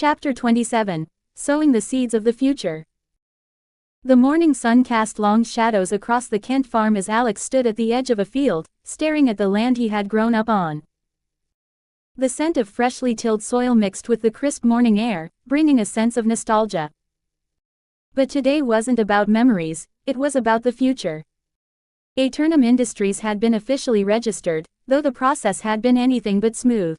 Chapter 27. Sowing the Seeds of the Future. The morning sun cast long shadows across the Kent farm as Alex stood at the edge of a field, staring at the land he had grown up on. The scent of freshly tilled soil mixed with the crisp morning air, bringing a sense of nostalgia. But today wasn't about memories, it was about the future. Awakens Industries had been officially registered, though the process had been anything but smooth.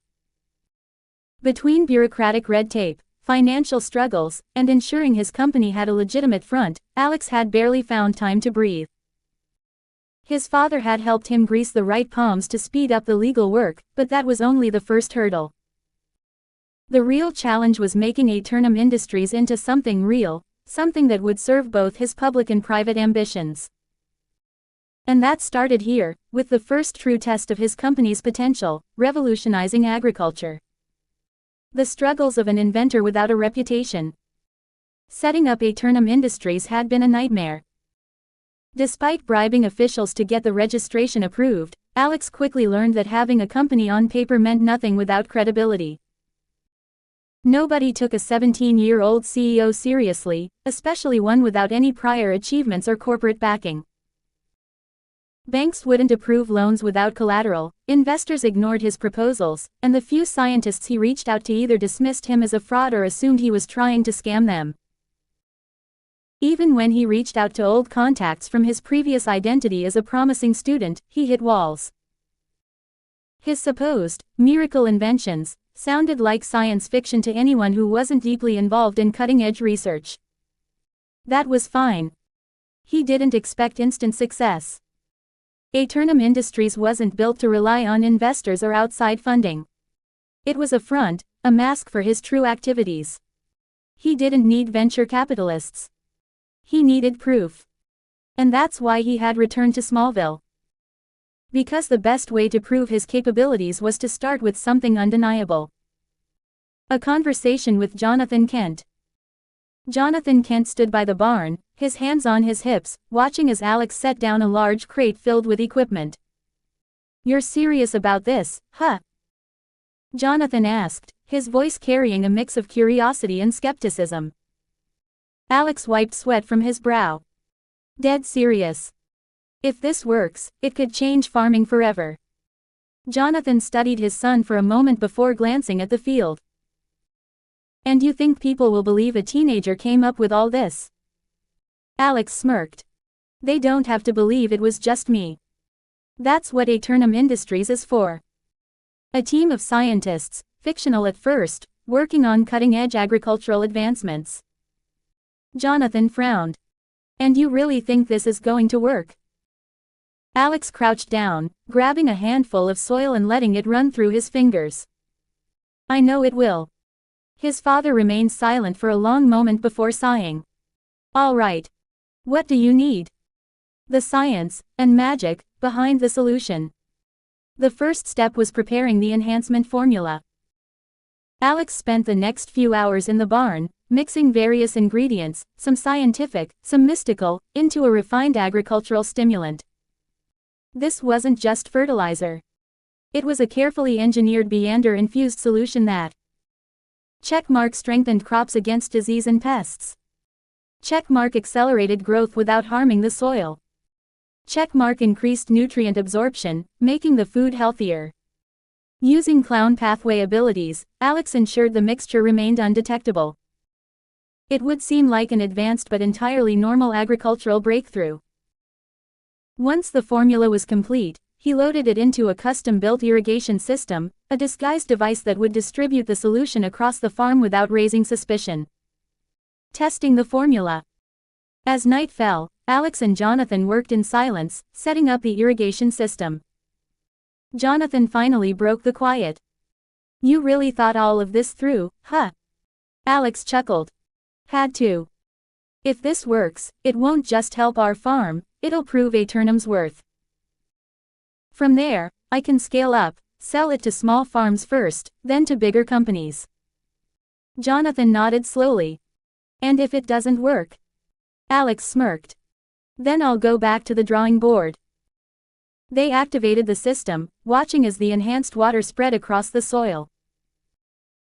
Between bureaucratic red tape, financial struggles, and ensuring his company had a legitimate front, Alex had barely found time to breathe. His father had helped him grease the right palms to speed up the legal work, but that was only the first hurdle. The real challenge was making Awakens Industries into something real, something that would serve both his public and private ambitions. And that started here, with the first true test of his company's potential, revolutionizing agriculture. The struggles of an inventor without a reputation. Setting up Awakens Industries had been a nightmare. Despite bribing officials to get the registration approved, Alex quickly learned that having a company on paper meant nothing without credibility. Nobody took a 17-year-old CEO seriously, especially one without any prior achievements or corporate backing. Banks wouldn't approve loans without collateral, investors ignored his proposals, and the few scientists he reached out to either dismissed him as a fraud or assumed he was trying to scam them. Even when he reached out to old contacts from his previous identity as a promising student, he hit walls. His supposed miracle inventions sounded like science fiction to anyone who wasn't deeply involved in cutting-edge research. That was fine. He didn't expect instant success. Awakens Industries wasn't built to rely on investors or outside funding. It was a front, a mask for his true activities. He didn't need venture capitalists. He needed proof. And that's why he had returned to Smallville. Because the best way to prove his capabilities was to start with something undeniable. A conversation with Jonathan Kent. Jonathan Kent stood by the barn, his hands on his hips, watching as Alex set down a large crate filled with equipment. "You're serious about this, huh?" Jonathan asked, his voice carrying a mix of curiosity and skepticism. Alex wiped sweat from his brow. "Dead serious. If this works, it could change farming forever." Jonathan studied his son for a moment before glancing at the field. "And you think people will believe a teenager came up with all this?" Alex smirked. "They don't have to believe it was just me. That's what Awakens Industries is for. A team of scientists, fictional at first, working on cutting-edge agricultural advancements." Jonathan frowned. "And you really think this is going to work?" Alex crouched down, grabbing a handful of soil and letting it run through his fingers. "I know it will." His father remained silent for a long moment before sighing. "All right. What do you need?" "The science and magic behind the solution." The first step was preparing the enhancement formula. Alex spent the next few hours in the barn, mixing various ingredients, some scientific, some mystical, into a refined agricultural stimulant. This wasn't just fertilizer. It was a carefully engineered Beyonder-infused solution that checkmark strengthened crops against disease and pests. Checkmark accelerated growth without harming the soil. Checkmark increased nutrient absorption, making the food healthier. Using clown pathway abilities, Alex ensured the mixture remained undetectable. It would seem like an advanced but entirely normal agricultural breakthrough. Once the formula was complete, he loaded it into a custom-built irrigation system, a disguised device that would distribute the solution across the farm without raising suspicion. Testing the formula. As night fell, Alex and Jonathan worked in silence, setting up the irrigation system. Jonathan finally broke the quiet. "You really thought all of this through, huh?" Alex chuckled. "Had to. If this works, it won't just help our farm, it'll prove Awakens' worth. From there, I can scale up, sell it to small farms first, then to bigger companies." Jonathan nodded slowly. "And if it doesn't work?" Alex smirked. "Then I'll go back to the drawing board." They activated the system, watching as the enhanced water spread across the soil.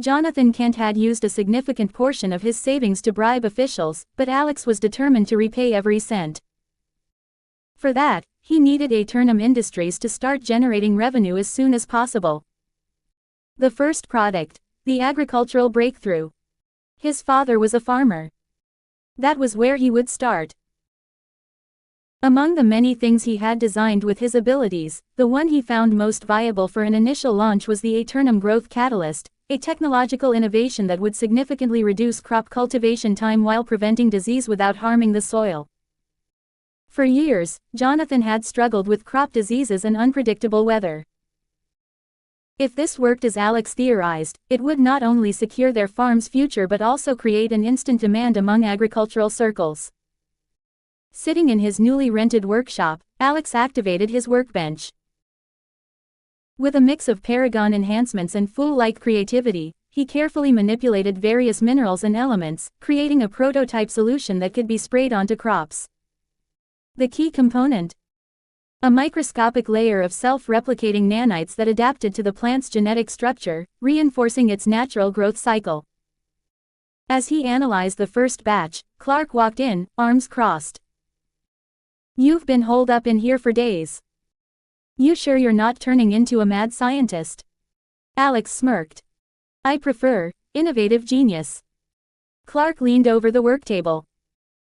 Jonathan Kent had used a significant portion of his savings to bribe officials, but Alex was determined to repay every cent. For that, he needed Eternum Industries to start generating revenue as soon as possible. The first product, the agricultural breakthrough. His father was a farmer. That was where he would start. Among the many things he had designed with his abilities, the one he found most viable for an initial launch was the Eternum Growth Catalyst, a technological innovation that would significantly reduce crop cultivation time while preventing disease without harming the soil. For years, Jonathan had struggled with crop diseases and unpredictable weather. If this worked as Alex theorized, it would not only secure their farm's future but also create an instant demand among agricultural circles. Sitting in his newly rented workshop, Alex activated his workbench. With a mix of Paragon enhancements and fool-like creativity, he carefully manipulated various minerals and elements, creating a prototype solution that could be sprayed onto crops. The key component? A microscopic layer of self-replicating nanites that adapted to the plant's genetic structure, reinforcing its natural growth cycle. As he analyzed the first batch, Clark walked in, arms crossed. "You've been holed up in here for days. You sure you're not turning into a mad scientist?" Alex smirked. "I prefer innovative genius." Clark leaned over the work table.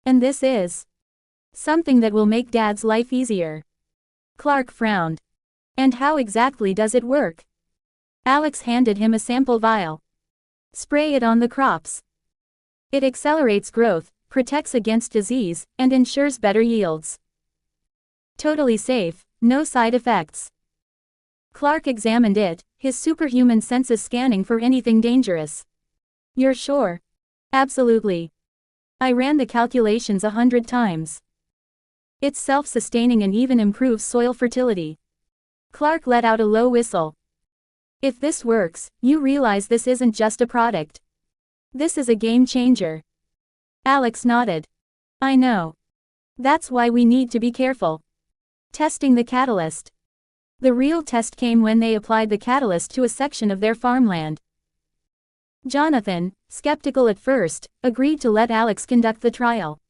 "And this is something that will make Dad's life easier." Clark frowned. "And how exactly does it work?" Alex handed him a sample vial. "Spray it on the crops. It accelerates growth, protects against disease, and ensures better yields. Totally safe, no side effects." Clark examined it, his superhuman senses scanning for anything dangerous. "You're sure?" "Absolutely. I ran the calculations 100 times. It's self-sustaining and even improves soil fertility." Clark let out a low whistle. "If this works, you realize this isn't just a product. This is a game changer." Alex nodded. "I know. That's why we need to be careful." Testing the catalyst. The real test came when they applied the catalyst to a section of their farmland. Jonathan, skeptical at first, agreed to let Alex conduct the trial.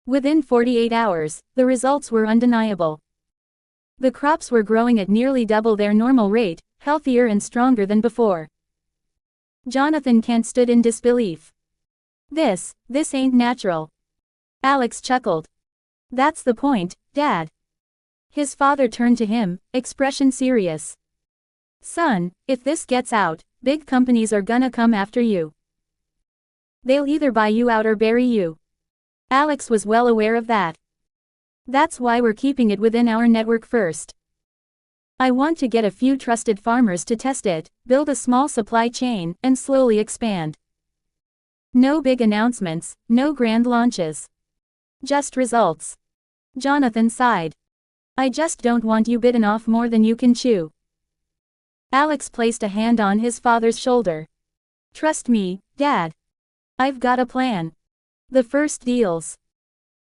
Within 48 hours, the results were undeniable. The crops were growing at nearly double their normal rate, healthier and stronger than before. Jonathan Kent stood in disbelief. This ain't natural." Alex chuckled. "That's the point, Dad." His father turned to him, expression serious. "Son, if this gets out, big companies are gonna come after you. They'll either buy you out or bury you." Alex was well aware of that. "That's why we're keeping it within our network first. I want to get a few trusted farmers to test it, build a small supply chain, and slowly expand. No big announcements, no grand launches. Just results." Jonathan sighed. "I just don't want you bitten off more than you can chew." Alex placed a hand on his father's shoulder. "Trust me, Dad. I've got a plan." The first deals.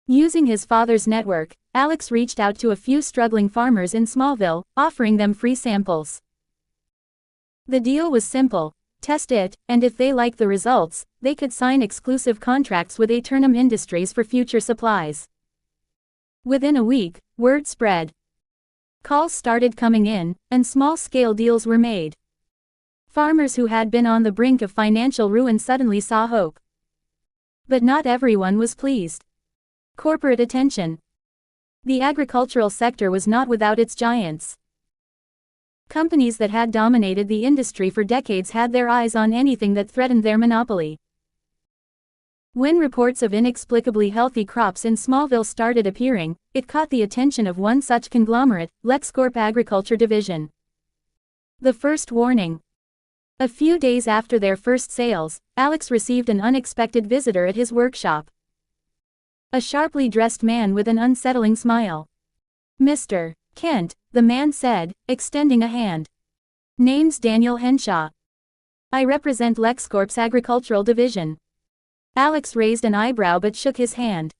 Using his father's network, Alex reached out to a few struggling farmers in Smallville, offering them free samples. The deal was simple: test it, and if they like the results, they could sign exclusive contracts with Eternum Industries for future supplies. Within a week, word spread. Calls started coming in, and small-scale deals were made. Farmers who had been on the brink of financial ruin suddenly saw hope. But not everyone was pleased. Corporate attention. The agricultural sector was not without its giants. Companies that had dominated the industry for decades had their eyes on anything that threatened their monopoly. When reports of inexplicably healthy crops in Smallville started appearing, it caught the attention of one such conglomerate, LexCorp Agriculture Division. The first warning. A few days after their first sales, Alex received an unexpected visitor at his workshop. A sharply dressed man with an unsettling smile. "Mr. Kent," the man said, extending a hand. "Name's Daniel Henshaw. I represent LexCorp's Agricultural Division." Alex raised an eyebrow but shook his hand.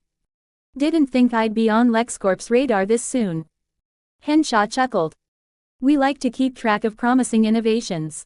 "Didn't think I'd be on LexCorp's radar this soon." Henshaw chuckled. "We like to keep track of promising innovations.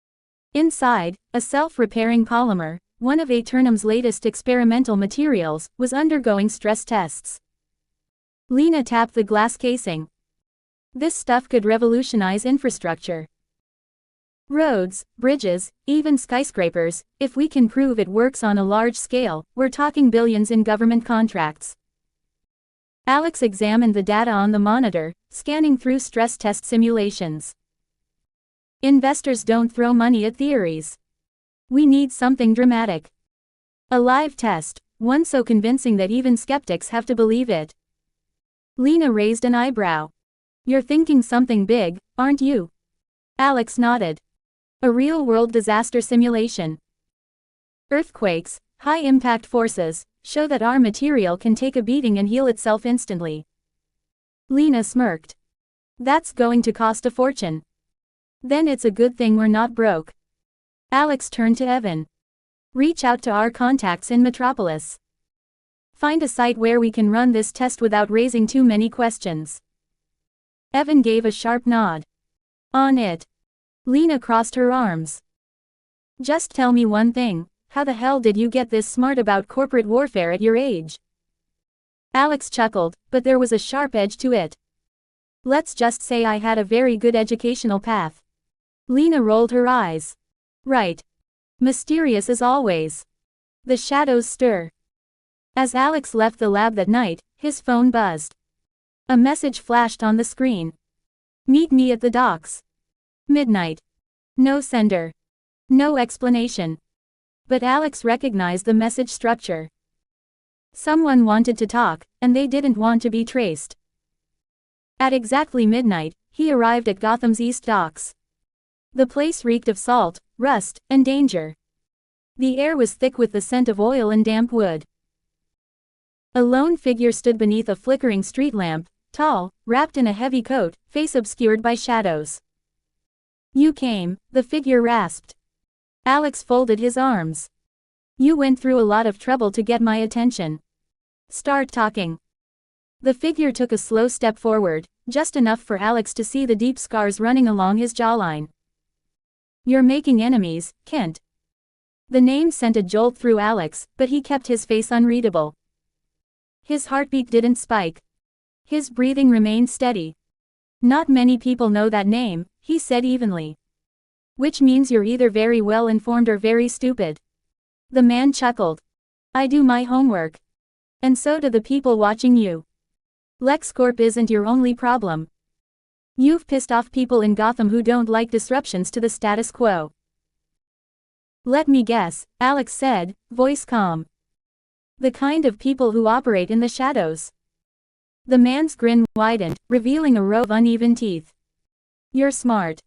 Inside, a self-repairing polymer, one of Aeternum's latest experimental materials, was undergoing stress tests. Lena tapped the glass casing. This stuff could revolutionize infrastructure. Roads, bridges, even skyscrapers. If we can prove it works on a large scale, we're talking billions in government contracts. Alex examined the data on the monitor, scanning through stress test simulations. Investors don't throw money at theories. We need something dramatic. A live test, one so convincing that even skeptics have to believe it. Lena raised an eyebrow. You're thinking something big, aren't you? Alex nodded. A real-world disaster simulation. Earthquakes, high-impact forces, show that our material can take a beating and heal itself instantly. Lena smirked. That's going to cost a fortune. Then it's a good thing we're not broke. Alex turned to Evan. Reach out to our contacts in Metropolis. Find a site where we can run this test without raising too many questions. Evan gave a sharp nod. On it. Lena crossed her arms. Just tell me one thing, how the hell did you get this smart about corporate warfare at your age? Alex chuckled, but there was a sharp edge to it. Let's just say I had a very good educational path. Lena rolled her eyes. Right. Mysterious as always. The shadows stir. As Alex left the lab that night, his phone buzzed. A message flashed on the screen. Meet me at the docks. Midnight. No sender. No explanation. But Alex recognized the message structure. Someone wanted to talk, and they didn't want to be traced. At exactly midnight, he arrived at Gotham's East Docks. The place reeked of salt, rust, and danger. The air was thick with the scent of oil and damp wood. A lone figure stood beneath a flickering street lamp, tall, wrapped in a heavy coat, face obscured by shadows. You came, the figure rasped. Alex folded his arms. You went through a lot of trouble to get my attention. Start talking. The figure took a slow step forward, just enough for Alex to see the deep scars running along his jawline. You're making enemies, Kent. The name sent a jolt through Alex, but he kept his face unreadable. His heartbeat didn't spike. His breathing remained steady. Not many people know that name, he said evenly. Which means you're either very well informed or very stupid. The man chuckled. I do my homework. And so do the people watching you. LexCorp isn't your only problem. You've pissed off people in Gotham who don't like disruptions to the status quo. Let me guess, Alex said, voice calm. The kind of people who operate in the shadows. The man's grin widened, revealing a row of uneven teeth. You're smart.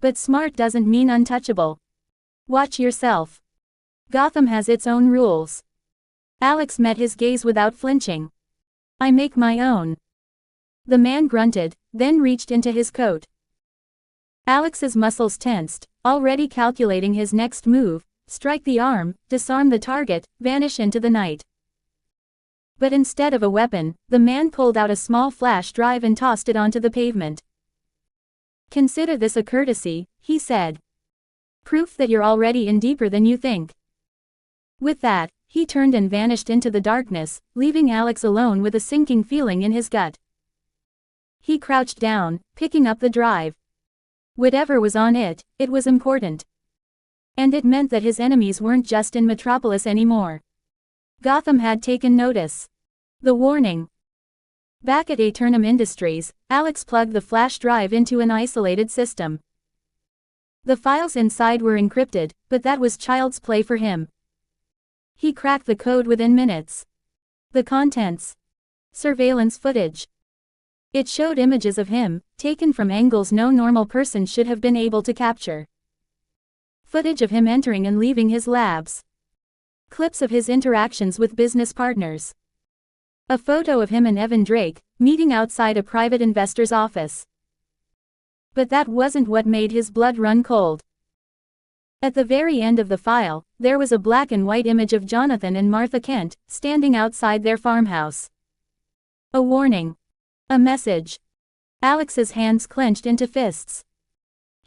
But smart doesn't mean untouchable. Watch yourself. Gotham has its own rules. Alex met his gaze without flinching. I make my own. The man grunted, then reached into his coat. Alex's muscles tensed, already calculating his next move, strike the arm, disarm the target, vanish into the night. But instead of a weapon, the man pulled out a small flash drive and tossed it onto the pavement. Consider this a courtesy, he said. Proof that you're already in deeper than you think. With that, he turned and vanished into the darkness, leaving Alex alone with a sinking feeling in his gut. He crouched down, picking up the drive. Whatever was on it, it was important. And it meant that his enemies weren't just in Metropolis anymore. Gotham had taken notice. The warning. Back at Aeternum Industries, Alex plugged the flash drive into an isolated system. The files inside were encrypted, but that was child's play for him. He cracked the code within minutes. The contents. Surveillance footage. It showed images of him, taken from angles no normal person should have been able to capture. Footage of him entering and leaving his labs. Clips of his interactions with business partners. A photo of him and Evan Drake, meeting outside a private investor's office. But that wasn't what made his blood run cold. At the very end of the file, there was a black and white image of Jonathan and Martha Kent, standing outside their farmhouse. A warning. A message. Alex's hands clenched into fists.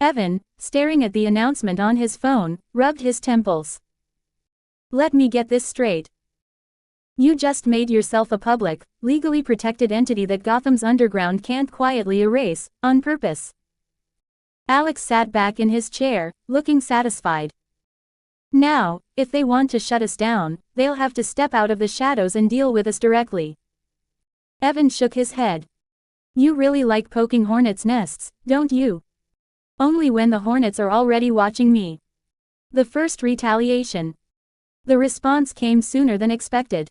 Evan, staring at the announcement on his phone, rubbed his temples. Let me get this straight. You just made yourself a public, legally protected entity that Gotham's underground can't quietly erase, on purpose. Alex sat back in his chair, looking satisfied. Now, if they want to shut us down, they'll have to step out of the shadows and deal with us directly. Evan shook his head. You really like poking hornets' nests, don't you? Only when the hornets are already watching me. The first retaliation. The response came sooner than expected.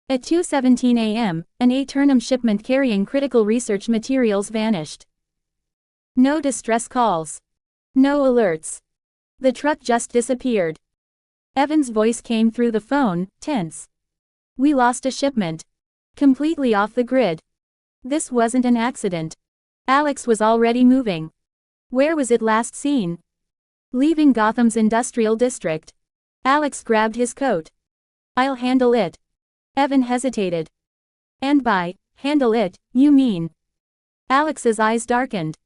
At 2:17 a.m., an A-Turnham shipment carrying critical research materials vanished. No distress calls. No alerts. The truck just disappeared. Evan's voice came through the phone, tense. We lost a shipment. Completely off the grid. This wasn't an accident. Alex was already moving. Where was it last seen? Leaving Gotham's industrial district. Alex grabbed his coat. I'll handle it. Evan hesitated. And by handle it, you mean? Alex's eyes darkened.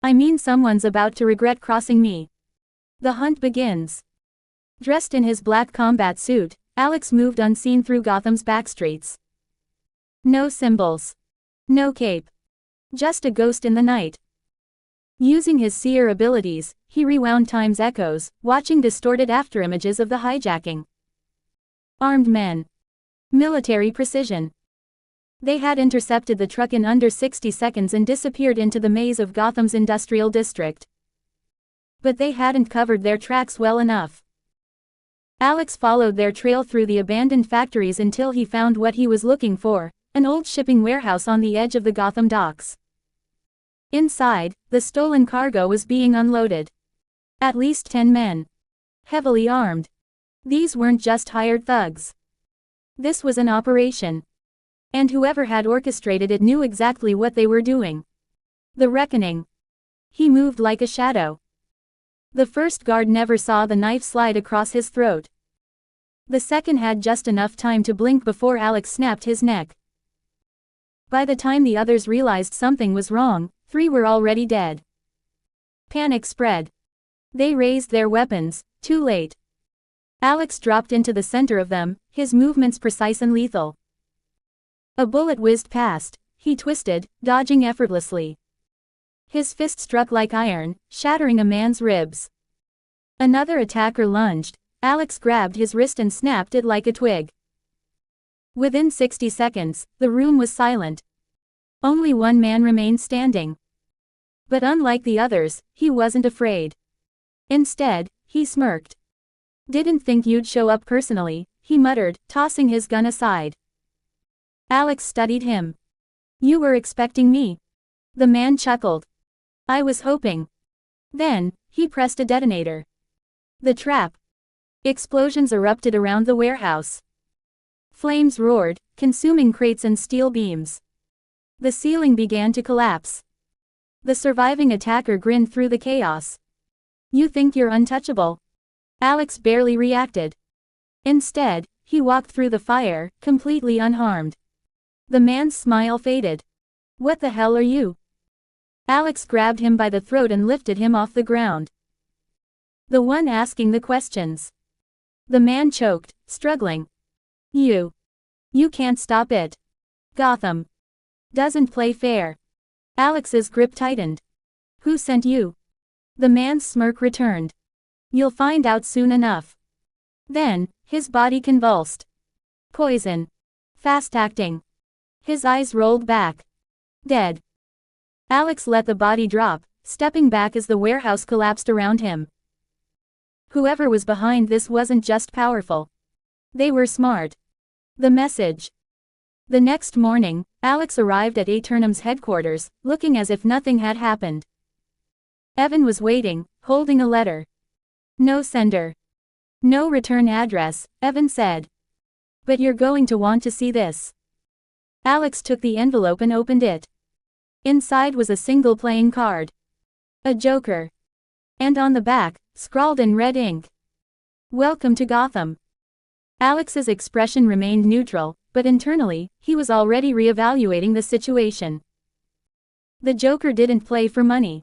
I mean someone's about to regret crossing me. The hunt begins. Dressed in his black combat suit, Alex moved unseen through Gotham's backstreets. No symbols. No cape. Just a ghost in the night. Using his seer abilities, he rewound time's echoes, watching distorted afterimages of the hijacking. Armed men. Military precision. They had intercepted the truck in under 60 seconds and disappeared into the maze of Gotham's industrial district. But they hadn't covered their tracks well enough. Alex followed their trail through the abandoned factories until he found what he was looking for, an old shipping warehouse on the edge of the Gotham docks. Inside, the stolen cargo was being unloaded. At least 10 men. Heavily armed. These weren't just hired thugs. This was an operation. And whoever had orchestrated it knew exactly what they were doing. The reckoning. He moved like a shadow. The first guard never saw the knife slide across his throat. The second had just enough time to blink before Alex snapped his neck. By the time the others realized something was wrong, 3 were already dead. Panic spread. They raised their weapons, too late. Alex dropped into the center of them, his movements precise and lethal. A bullet whizzed past, he twisted, dodging effortlessly. His fist struck like iron, shattering a man's ribs. Another attacker lunged. Alex grabbed his wrist and snapped it like a twig. Within 60 seconds, the room was silent. Only one man remained standing. But unlike the others, he wasn't afraid. Instead, he smirked. Didn't think you'd show up personally, he muttered, tossing his gun aside. Alex studied him. You were expecting me? The man chuckled. I was hoping. Then, he pressed a detonator. The trap. Explosions erupted around the warehouse. Flames roared, consuming crates and steel beams. The ceiling began to collapse. The surviving attacker grinned through the chaos. You think you're untouchable? Alex barely reacted. Instead, he walked through the fire, completely unharmed. The man's smile faded. What the hell are you? Alex grabbed him by the throat and lifted him off the ground. The one asking the questions. The man choked, struggling. You can't stop it. Gotham doesn't play fair. Alex's grip tightened. Who sent you? The man's smirk returned. You'll find out soon enough. Then, his body convulsed. Poison. Fast acting. His eyes rolled back. Dead. Alex let the body drop, stepping back as the warehouse collapsed around him. Whoever was behind this wasn't just powerful. They were smart. The message. The next morning, Alex arrived at A-Turnham's headquarters, looking as if nothing had happened. Evan was waiting, holding a letter. No sender. No return address, Evan said. But you're going to want to see this. Alex took the envelope and opened it. Inside was a single playing card. A joker. And on the back, scrawled in red ink. Welcome to Gotham. Alex's expression remained neutral, but internally, he was already reevaluating the situation. The Joker didn't play for money.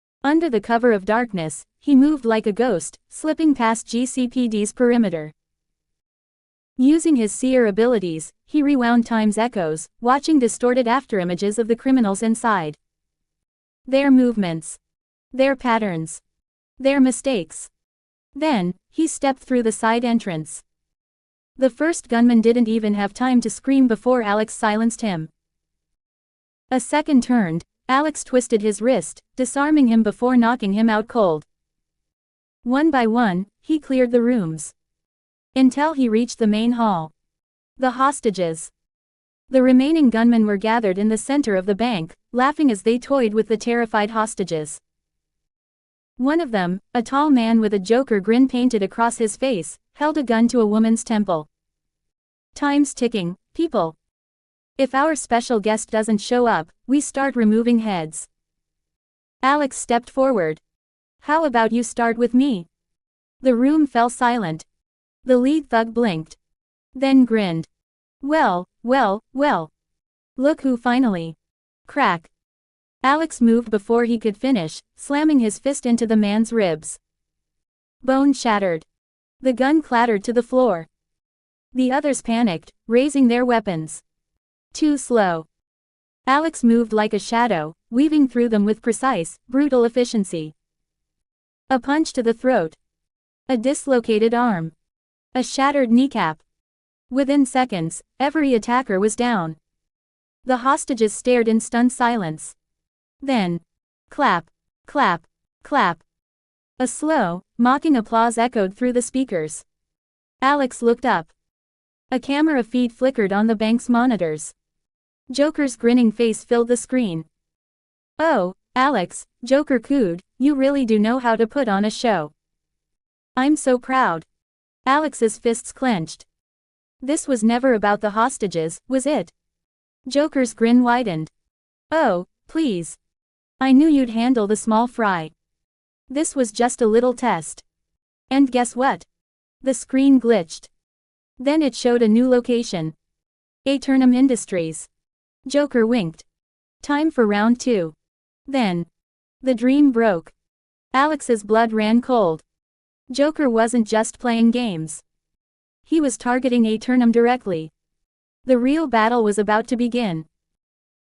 Under the cover of darkness, he moved like a ghost, slipping past GCPD's perimeter. Using his seer abilities, he rewound time's echoes, watching distorted afterimages of the criminals inside. Their movements. Their patterns. Their mistakes. Then, he stepped through the side entrance. The first gunman didn't even have time to scream before Alex silenced him. A second turned, Alex twisted his wrist, disarming him before knocking him out cold. One by one, he cleared the rooms. Until he reached the main hall. The hostages. The remaining gunmen were gathered in the center of the bank, laughing as they toyed with the terrified hostages. One of them, a tall man with a Joker grin painted across his face, held a gun to a woman's temple. Time's ticking, people. If our special guest doesn't show up, we start removing heads. Alex stepped forward. How about you start with me? The room fell silent. The lead thug blinked. Then grinned. Well. Look who finally. Crack. Alex moved before he could finish, slamming his fist into the man's ribs. Bone shattered. The gun clattered to the floor. The others panicked, raising their weapons. Too slow. Alex moved like a shadow, weaving through them with precise, brutal efficiency. A punch to the throat. A dislocated arm. A shattered kneecap. Within seconds, every attacker was down. The hostages stared in stunned silence. Then, clap, clap, clap. A slow, mocking applause echoed through the speakers. Alex looked up. A camera feed flickered on the bank's monitors. Joker's grinning face filled the screen. Oh, Alex, Joker cooed, you really do know how to put on a show. I'm so proud. Alex's fists clenched. This was never about the hostages, was it? Joker's grin widened. Oh, please. I knew you'd handle the small fry. This was just a little test. And guess what? The screen glitched. Then it showed a new location. Aeternum Industries. Joker winked. Time for round 2. Then. The dream broke. Alex's blood ran cold. Joker wasn't just playing games. He was targeting Aeternum directly. The real battle was about to begin.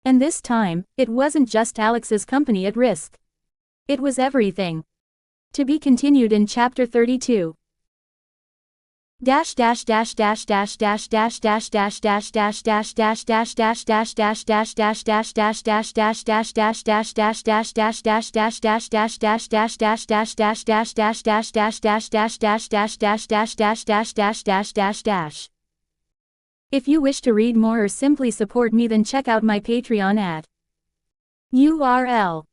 And this time, it wasn't just Alex's company at risk. It was everything. To be continued in Chapter 32. If you wish to read more or simply support me, then check out my Patreon at URL.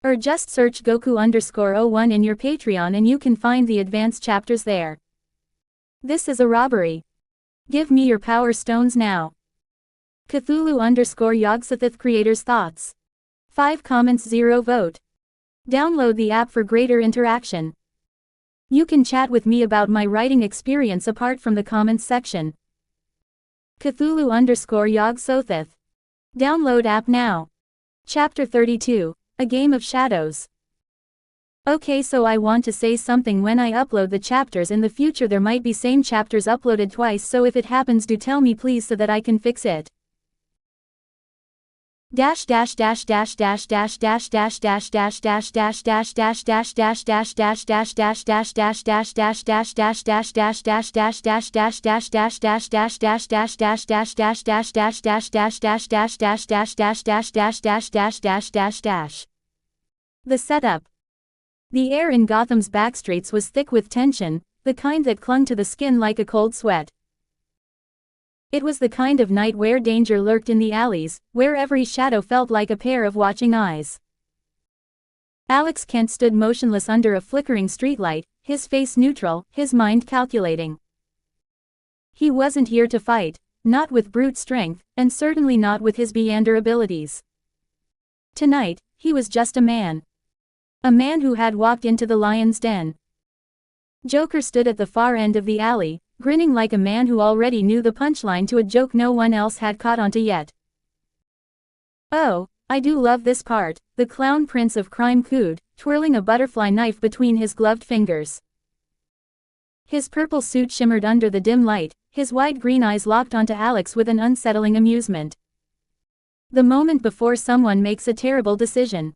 Or just search Goku_01 in your Patreon and you can find the advanced chapters there. This is a robbery. Give me your power stones now. Cthulhu_Yogg-Sothoth creators thoughts. 5 comments 0 vote. Download the app for greater interaction. You can chat with me about my writing experience apart from the comments section. Cthulhu_Yogg-Sothoth. Download app now. Chapter 32, A Game of Shadows. Okay, so I want to say something. When I upload the chapters in the future, there might be same chapters uploaded twice, so if it happens, do tell me please so that I can fix it. The setup. The air in Gotham's backstreets was thick with tension, the kind that clung to the skin like a cold sweat. It was the kind of night where danger lurked in the alleys, where every shadow felt like a pair of watching eyes. Alex Kent stood motionless under a flickering streetlight, his face neutral, his mind calculating. He wasn't here to fight, not with brute strength, and certainly not with his Beyonder abilities. Tonight, he was just a man. A man who had walked into the lion's den. Joker stood at the far end of the alley, grinning like a man who already knew the punchline to a joke no one else had caught onto yet. Oh, I do love this part, the clown prince of crime cooed, twirling a butterfly knife between his gloved fingers. His purple suit shimmered under the dim light, his wide green eyes locked onto Alex with an unsettling amusement. The moment before someone makes a terrible decision.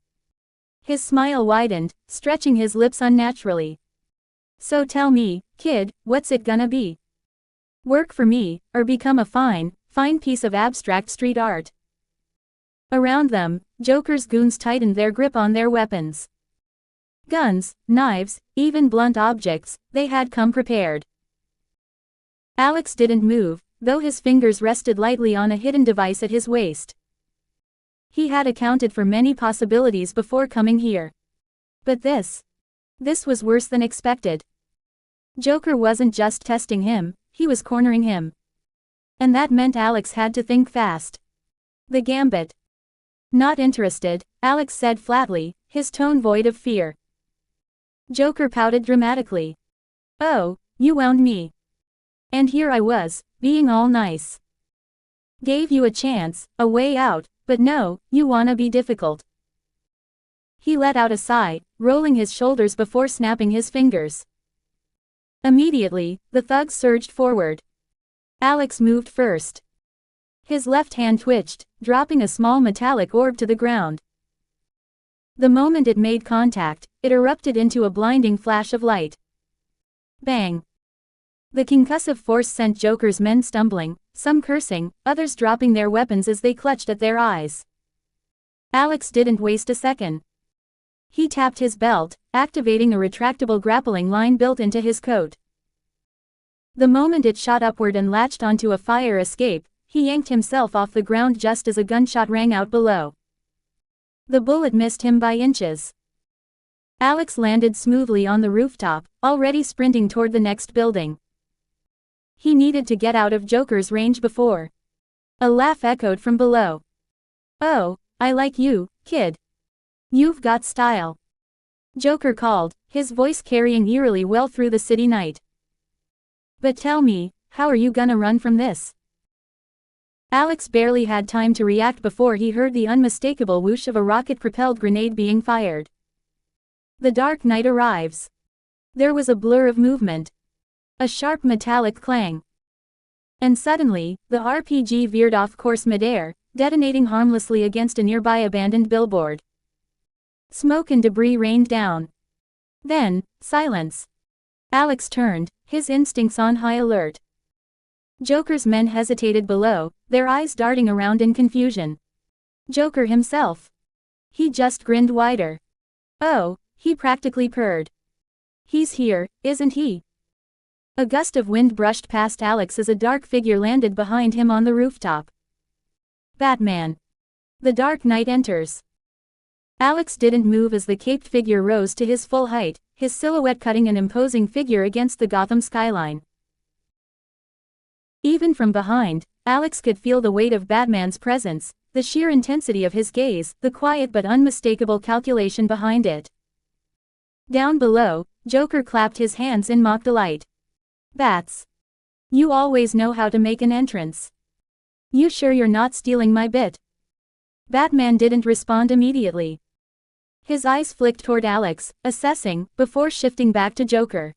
His smile widened, stretching his lips unnaturally. So tell me, kid, what's it gonna be? Work for me, or become a fine piece of abstract street art? Around them, Joker's goons tightened their grip on their weapons. Guns, knives, even blunt objects, they had come prepared. Alex didn't move, though his fingers rested lightly on a hidden device at his waist. He had accounted for many possibilities before coming here. But this was worse than expected. Joker wasn't just testing him, he was cornering him. And that meant Alex had to think fast. The gambit. Not interested, Alex said flatly, his tone void of fear. Joker pouted dramatically. Oh, you wound me. And here I was, being all nice. Gave you a chance, a way out, but no, you wanna be difficult. He let out a sigh, rolling his shoulders before snapping his fingers. Immediately, the thugs surged forward. Alex moved first. His left hand twitched, dropping a small metallic orb to the ground. The moment it made contact, it erupted into a blinding flash of light. Bang! The concussive force sent Joker's men stumbling, some cursing, others dropping their weapons as they clutched at their eyes. Alex didn't waste a second. He tapped his belt, activating a retractable grappling line built into his coat. The moment it shot upward and latched onto a fire escape, he yanked himself off the ground just as a gunshot rang out below. The bullet missed him by inches. Alex landed smoothly on the rooftop, already sprinting toward the next building. He needed to get out of Joker's range before. A laugh echoed from below. Oh, I like you, kid. You've got style. Joker called, his voice carrying eerily well through the city night. But tell me, how are you gonna run from this? Alex barely had time to react before he heard the unmistakable whoosh of a rocket-propelled grenade being fired. The Dark Knight arrives. There was a blur of movement. A sharp metallic clang. And suddenly, the RPG veered off course midair, detonating harmlessly against a nearby abandoned billboard. Smoke and debris rained down. Then, silence. Alex turned, his instincts on high alert. Joker's men hesitated below, their eyes darting around in confusion. Joker himself. He just grinned wider. Oh, he practically purred. He's here, isn't he? A gust of wind brushed past Alex as a dark figure landed behind him on the rooftop. Batman. The Dark Knight enters. Alex didn't move as the caped figure rose to his full height, his silhouette cutting an imposing figure against the Gotham skyline. Even from behind, Alex could feel the weight of Batman's presence, the sheer intensity of his gaze, the quiet but unmistakable calculation behind it. Down below, Joker clapped his hands in mock delight. Bats. You always know how to make an entrance. You sure you're not stealing my bit? Batman didn't respond immediately. His eyes flicked toward Alex, assessing, before shifting back to Joker.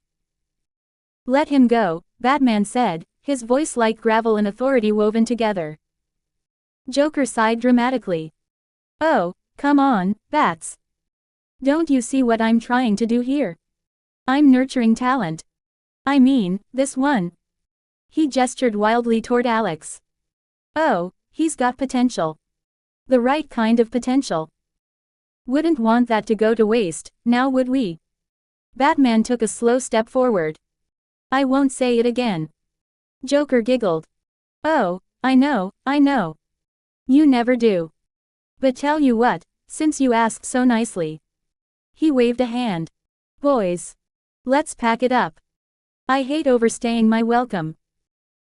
Let him go, Batman said, his voice like gravel and authority woven together. Joker sighed dramatically. Oh, come on, Bats. Don't you see what I'm trying to do here? I'm nurturing talent. I mean, this one. He gestured wildly toward Alex. Oh, he's got potential. The right kind of potential. Wouldn't want that to go to waste, now would we? Batman took a slow step forward. I won't say it again. Joker giggled. Oh, I know. You never do. But tell you what, since you asked so nicely. He waved a hand. Boys. Let's pack it up. I hate overstaying my welcome.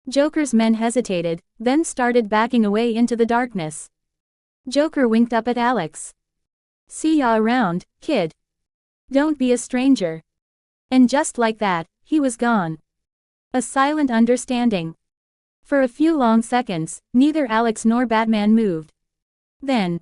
Joker's men hesitated, then started backing away into the darkness. Joker winked up at Alex. See ya around, kid. Don't be a stranger. And just like that, he was gone. A silent understanding. For a few long seconds, neither Alex nor Batman moved. Then,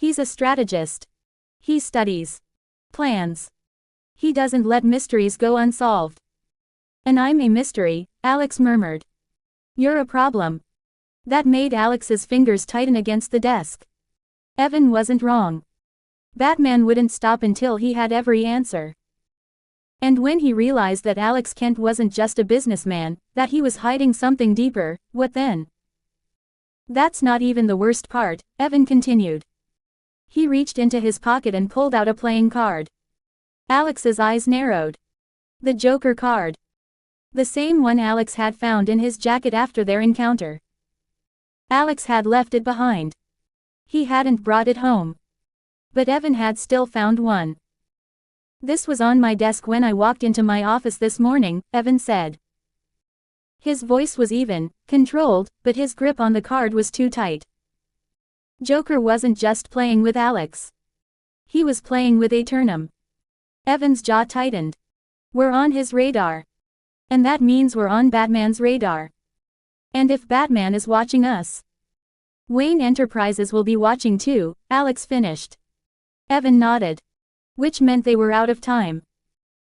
He's a strategist. He studies. Plans. He doesn't let mysteries go unsolved. And I'm a mystery, Alex murmured. You're a problem. That made Alex's fingers tighten against the desk. Evan wasn't wrong. Batman wouldn't stop until he had every answer. And when he realized that Alex Kent wasn't just a businessman, that he was hiding something deeper, what then? That's not even the worst part, Evan continued. He reached into his pocket and pulled out a playing card. Alex's eyes narrowed. The Joker card. The same one Alex had found in his jacket after their encounter. Alex had left it behind. He hadn't brought it home. But Evan had still found one. This was on my desk when I walked into my office this morning, Evan said. His voice was even, controlled, but his grip on the card was too tight. Joker wasn't just playing with Alex. He was playing with Eternum. Evan's jaw tightened. We're on his radar. And that means we're on Batman's radar. And if Batman is watching us, Wayne Enterprises will be watching too, Alex finished. Evan nodded. Which meant they were out of time.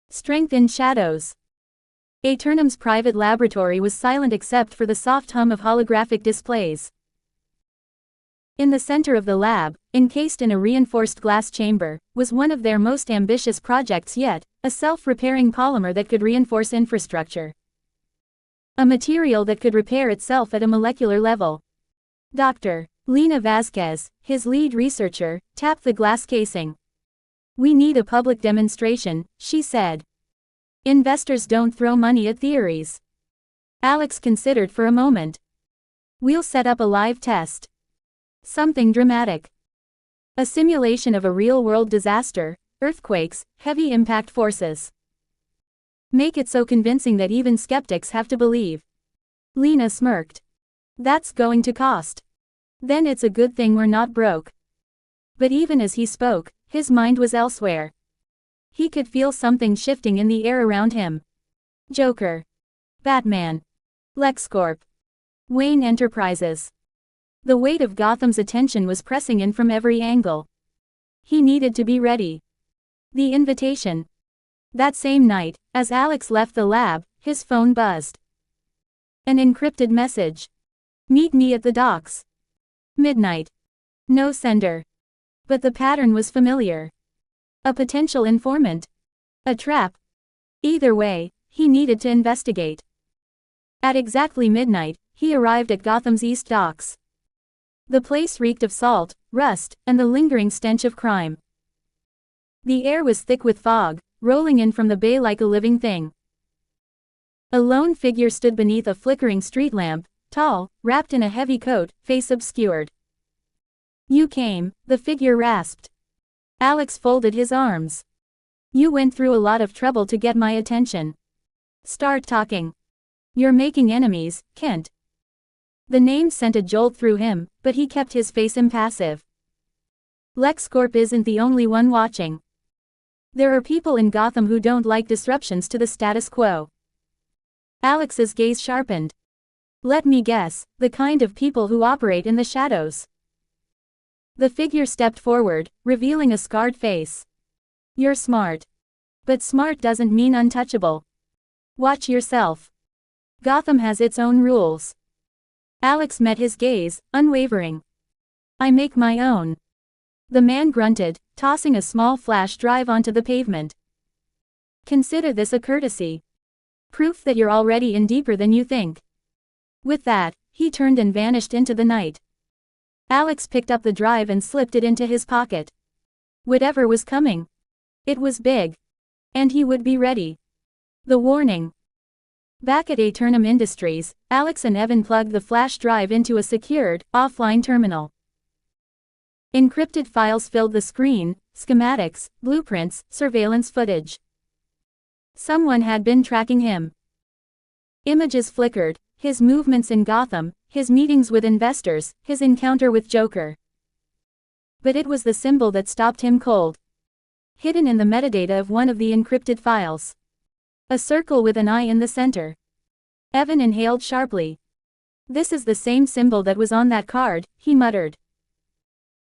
Strength in shadows. Eternum's private laboratory was silent except for the soft hum of holographic displays. In the center of the lab, encased in a reinforced glass chamber, was one of their most ambitious projects yet, a self-repairing polymer that could reinforce infrastructure. A material that could repair itself at a molecular level. Dr. Lena Vasquez, his lead researcher, tapped the glass casing. We need a public demonstration, she said. Investors don't throw money at theories. Alex considered for a moment. We'll set up a live test. Something dramatic. A simulation of a real-world disaster, earthquakes, heavy impact forces. Make it so convincing that even skeptics have to believe. Lena smirked. That's going to cost. Then it's a good thing we're not broke. But even as he spoke, his mind was elsewhere. He could feel something shifting in the air around him. Joker. Batman. LexCorp. Wayne Enterprises. The weight of Gotham's attention was pressing in from every angle. He needed to be ready. The invitation. That same night, as Alex left the lab, his phone buzzed. An encrypted message. Meet me at the docks. Midnight. No sender. But the pattern was familiar. A potential informant. A trap. Either way, he needed to investigate. At exactly midnight, he arrived at Gotham's East Docks. The place reeked of salt, rust, and the lingering stench of crime. The air was thick with fog, rolling in from the bay like a living thing. A lone figure stood beneath a flickering street lamp, tall, wrapped in a heavy coat, face obscured. You came, the figure rasped. Alex folded his arms. You went through a lot of trouble to get my attention. Start talking. You're making enemies, Kent. The name sent a jolt through him, but he kept his face impassive. LexCorp isn't the only one watching. There are people in Gotham who don't like disruptions to the status quo. Alex's gaze sharpened. Let me guess, the kind of people who operate in the shadows. The figure stepped forward, revealing a scarred face. You're smart. But smart doesn't mean untouchable. Watch yourself. Gotham has its own rules. Alex met his gaze, unwavering. I make my own. The man grunted, tossing a small flash drive onto the pavement. Consider this a courtesy. Proof that you're already in deeper than you think. With that, he turned and vanished into the night. Alex picked up the drive and slipped it into his pocket. Whatever was coming. It was big. And he would be ready. The warning. Back at Eternum Industries, Alex and Evan plugged the flash drive into a secured, offline terminal. Encrypted files filled the screen, schematics, blueprints, surveillance footage. Someone had been tracking him. Images flickered, his movements in Gotham, his meetings with investors, his encounter with Joker. But it was the symbol that stopped him cold. Hidden in the metadata of one of the encrypted files. A circle with an eye in the center. Evan inhaled sharply. This is the same symbol that was on that card, he muttered.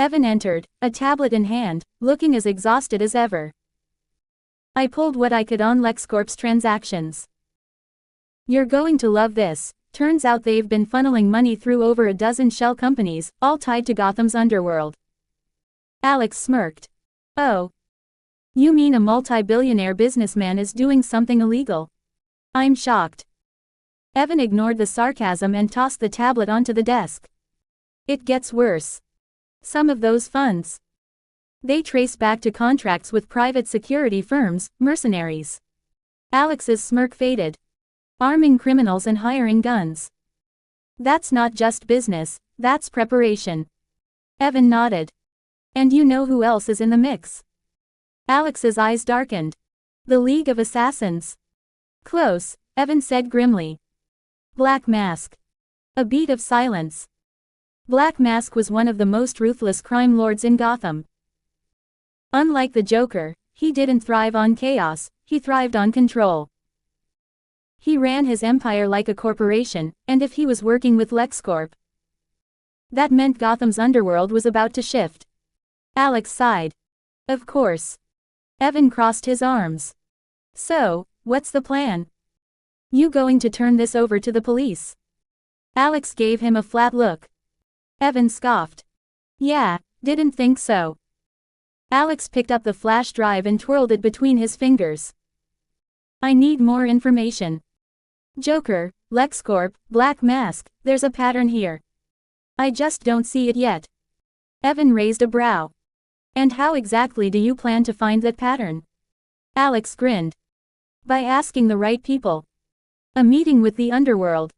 Evan entered, a tablet in hand, looking as exhausted as ever. I pulled what I could on LexCorp's transactions. You're going to love this. Turns out they've been funneling money through over a dozen shell companies, all tied to Gotham's underworld. Alex smirked. Oh. You mean a multi-billionaire businessman is doing something illegal? I'm shocked. Evan ignored the sarcasm and tossed the tablet onto the desk. It gets worse. Some of those funds. They trace back to contracts with private security firms, mercenaries. Alex's smirk faded. Arming criminals and hiring guns. That's not just business, that's preparation. Evan nodded. And you know who else is in the mix? Alex's eyes darkened. The League of Assassins. Close, Evan said grimly. Black Mask. A beat of silence. Black Mask was one of the most ruthless crime lords in Gotham. Unlike the Joker, he didn't thrive on chaos, he thrived on control. He ran his empire like a corporation, and if he was working with LexCorp, that meant Gotham's underworld was about to shift. Alex sighed. Of course. Evan crossed his arms. So, what's the plan? You going to turn this over to the police? Alex gave him a flat look. Evan scoffed. Yeah, didn't think so. Alex picked up the flash drive and twirled it between his fingers. I need more information. Joker, LexCorp, Black Mask, there's a pattern here. I just don't see it yet. Evan raised a brow. And how exactly do you plan to find that pattern? Alex grinned. By asking the right people. A meeting with the underworld.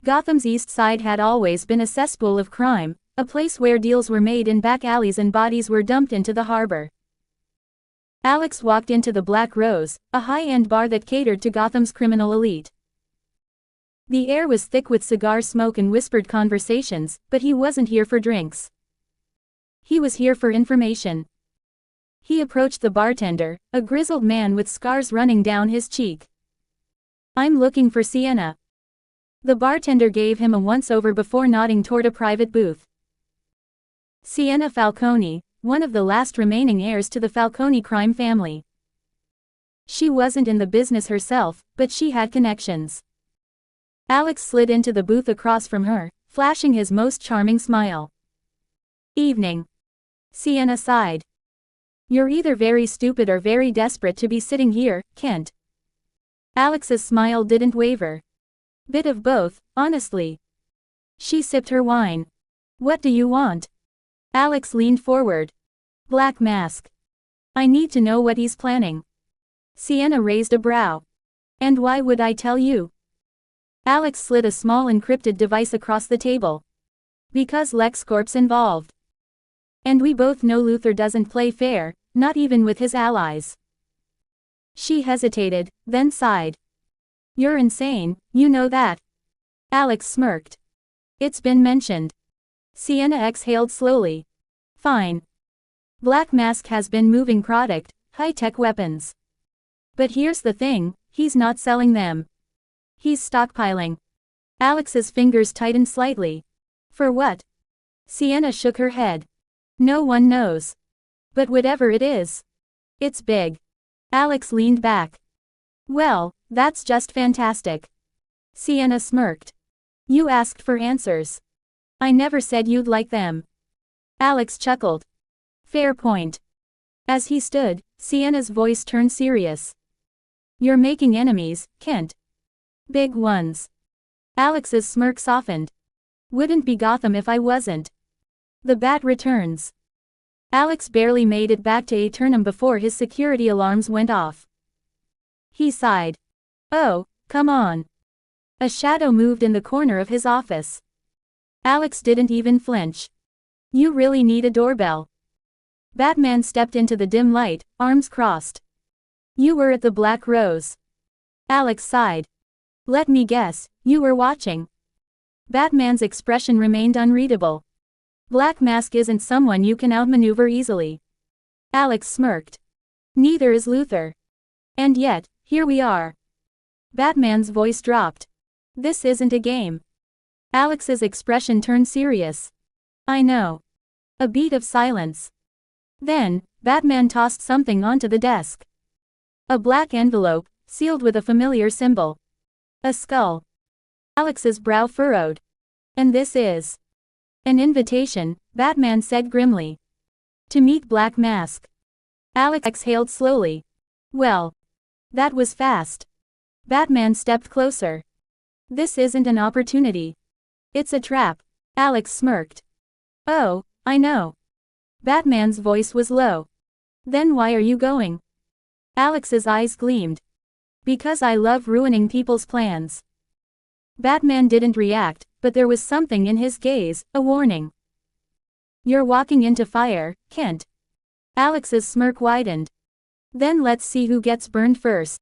Gotham's East Side had always been a cesspool of crime, a place where deals were made in back alleys and bodies were dumped into the harbor. Alex walked into the Black Rose, a high-end bar that catered to Gotham's criminal elite. The air was thick with cigar smoke and whispered conversations, but he wasn't here for drinks. He was here for information. He approached the bartender, a grizzled man with scars running down his cheek. I'm looking for Sienna. The bartender gave him a once-over before nodding toward a private booth. Sienna Falcone, one of the last remaining heirs to the Falcone crime family. She wasn't in the business herself, but she had connections. Alex slid into the booth across from her, flashing his most charming smile. Evening. Sienna sighed. You're either very stupid or very desperate to be sitting here, Kent. Alex's smile didn't waver. Bit of both, honestly. She sipped her wine. What do you want? Alex leaned forward. Black Mask. I need to know what he's planning. Sienna raised a brow. And why would I tell you? Alex slid a small encrypted device across the table. Because LexCorp's involved. And we both know Luthor doesn't play fair, not even with his allies. She hesitated, then sighed. You're insane, you know that. Alex smirked. It's been mentioned. Sienna exhaled slowly. Fine. Black Mask has been moving product, high-tech weapons. But here's the thing, he's not selling them. He's stockpiling. Alex's fingers tightened slightly. For what? Sienna shook her head. No one knows. But whatever it is, it's big. Alex leaned back. Well, that's just fantastic. Sienna smirked. You asked for answers. I never said you'd like them. Alex chuckled. Fair point. As he stood, Sienna's voice turned serious. You're making enemies, Kent. Big ones. Alex's smirk softened. Wouldn't be Gotham if I wasn't. The Bat returns. Alex barely made it back to Aeternum before his security alarms went off. He sighed. Oh, come on. A shadow moved in the corner of his office. Alex didn't even flinch. You really need a doorbell. Batman stepped into the dim light, arms crossed. You were at the Black Rose. Alex sighed. Let me guess, you were watching. Batman's expression remained unreadable. Black Mask isn't someone you can outmaneuver easily. Alex smirked. Neither is Luthor. And yet, here we are. Batman's voice dropped. This isn't a game. Alex's expression turned serious. I know. A beat of silence. Then, Batman tossed something onto the desk. A black envelope, sealed with a familiar symbol. A skull. Alex's brow furrowed. And this is an invitation, Batman said grimly. To meet Black Mask. Alex exhaled slowly. Well, that was fast. Batman stepped closer. This isn't an opportunity. It's a trap. Alex smirked. Oh, I know. Batman's voice was low. Then why are you going? Alex's eyes gleamed. Because I love ruining people's plans. Batman didn't react, but there was something in his gaze, a warning. You're walking into fire, Kent. Alex's smirk widened. Then let's see who gets burned first.